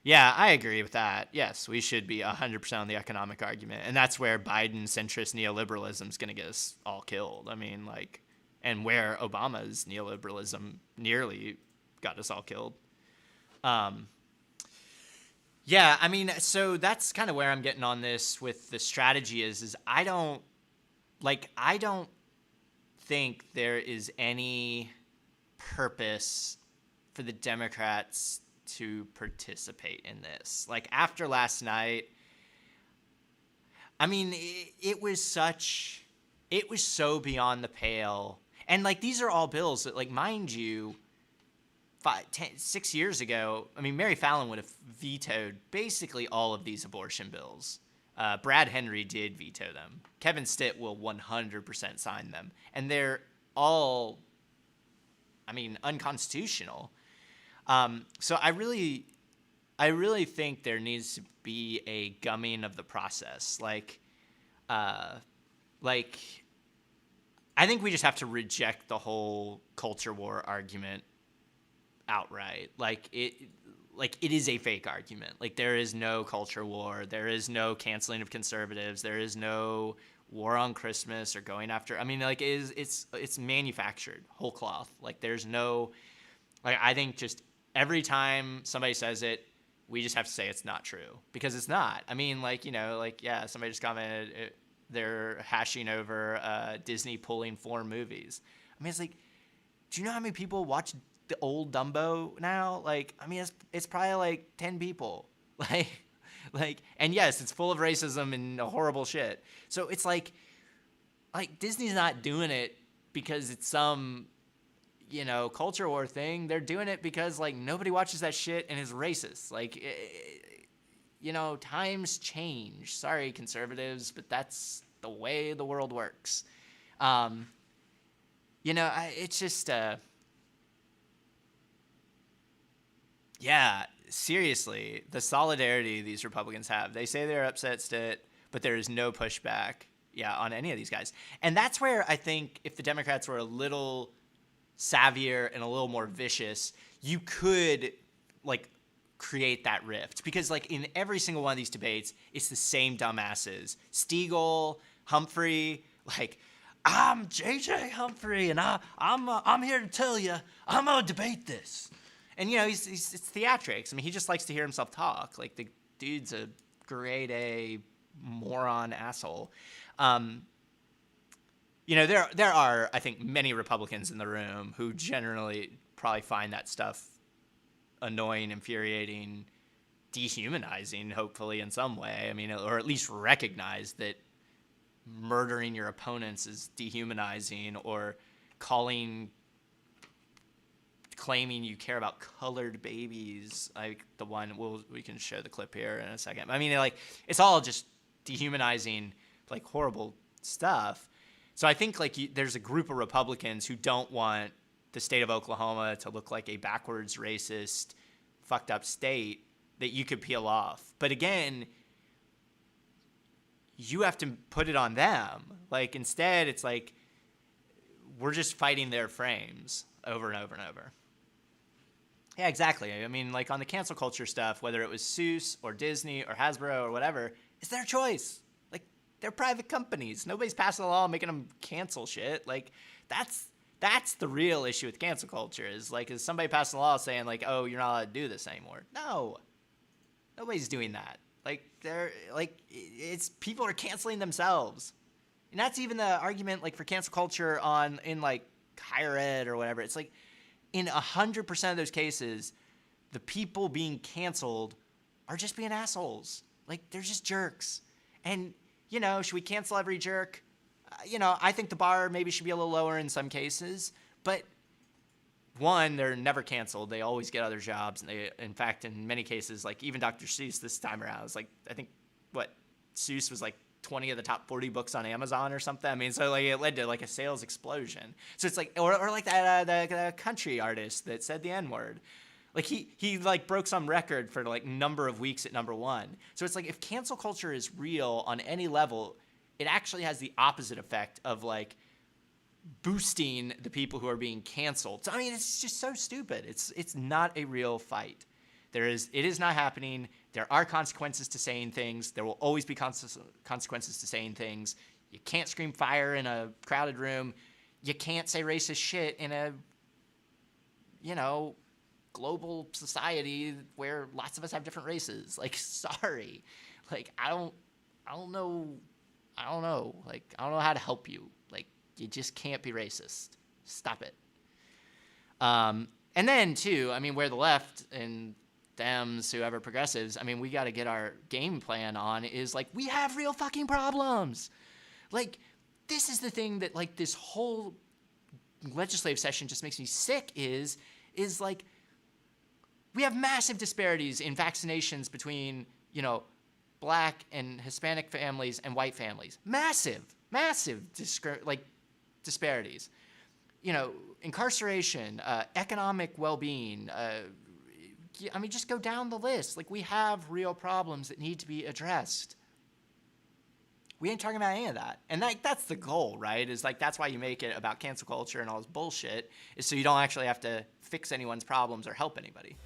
Yeah, I agree with that. Yes, we should be 100% on the economic argument. And that's where Biden centrist neoliberalism is going to get us all killed. I mean, like, and where Obama's neoliberalism nearly got us all killed. Um, yeah, I mean, so that's kind of where I'm getting on this with the strategy is I don't think there is any purpose for the Democrats to participate in this. Like after last night, I mean, it was so beyond the pale. And like these are all bills that, like, mind you, 6 years ago, I mean, Mary Fallon would have vetoed basically all of these abortion bills. Brad Henry did veto them. Kevin Stitt will 100% sign them. And they're all, I mean, unconstitutional. So I really think there needs to be a gumming of the process. Uh, like, I think we just have to reject the whole culture war argument outright. Like it is a fake argument. Like there is no culture war. There is no canceling of conservatives. There is no war on Christmas or going after. I mean, like it's manufactured whole cloth. Like there's no, like, I think just every time somebody says it, we just have to say it's not true because it's not. I mean, like, like, yeah, somebody just commented they're hashing over Disney pulling 4 movies. I mean, it's like, do you know how many people watch the old Dumbo now? Like, I mean, it's probably like 10 people. Like, and yes, it's full of racism and horrible shit. So it's like Disney's not doing it because it's some, culture war thing. They're doing it because like nobody watches that shit and is racist. Like, times change. Sorry, conservatives, but that's the way the world works. Um, it's just, yeah, seriously, the solidarity these Republicans have. They say they're upset Stitt, but there is no pushback, yeah, on any of these guys. And that's where I think if the Democrats were a little savvier and a little more vicious, you could like create that rift because like in every single one of these debates, it's the same dumbasses. Stiegel, Humphrey, like, I'm JJ Humphrey, and I'm here to tell you I'm gonna debate this. And it's theatrics. I mean, he just likes to hear himself talk. Like the dude's a grade A moron asshole. Um, there are, I think, many Republicans in the room who generally probably find that stuff annoying, infuriating, dehumanizing, hopefully in some way. I mean, or at least recognize that murdering your opponents is dehumanizing, or claiming you care about colored babies, like the one we can show the clip here in a second. I mean, like, it's all just dehumanizing, like, horrible stuff. So I think like there's a group of Republicans who don't want the state of Oklahoma to look like a backwards, racist, fucked up state that you could peel off. But again, you have to put it on them. Like, instead, it's like we're just fighting their frames over and over and over. Yeah, exactly. I mean, like on the cancel culture stuff, whether it was Seuss or Disney or Hasbro or whatever, it's their choice. Like, they're private companies. Nobody's passing a law making them cancel shit. Like, that's the real issue with cancel culture is somebody passing a law saying like, oh, you're not allowed to do this anymore. No, nobody's doing that. Like, it's people are canceling themselves. And that's even the argument like for cancel culture in like higher ed or whatever. It's like in 100% of those cases, the people being canceled are just being assholes. Like, they're just jerks. And, should we cancel every jerk? I think the bar maybe should be a little lower in some cases. But one, they're never canceled. They always get other jobs. And in fact, in many cases, like even Dr. Seuss this time around, was like, I think Seuss was like 20 of the top 40 books on Amazon or something. I mean, so like it led to like a sales explosion. So it's like, or like that the country artist that said the N-word. Like he like broke some record for like number of weeks at #1. So it's like if cancel culture is real on any level, it actually has the opposite effect of like boosting the people who are being canceled. So, I mean, it's just so stupid. It's not a real fight. It is not happening. There are consequences to saying things. There will always be consequences to saying things. You can't scream fire in a crowded room. You can't say racist shit in a, global society where lots of us have different races. Like, sorry. Like, I don't know. Like, I don't know how to help you. Like, you just can't be racist. Stop it. And then, too, I mean, where the left and Dems, whoever, progressives, I mean, we got to get our game plan on is, like, we have real fucking problems. Like, this is the thing that, like, this whole legislative session just makes me sick is like, we have massive disparities in vaccinations between, Black and Hispanic families and white families. Massive disparities. Incarceration, economic well-being. I mean, just go down the list. Like, we have real problems that need to be addressed. We ain't talking about any of that. And that's the goal, right? Is like, that's why you make it about cancel culture and all this bullshit, is so you don't actually have to fix anyone's problems or help anybody.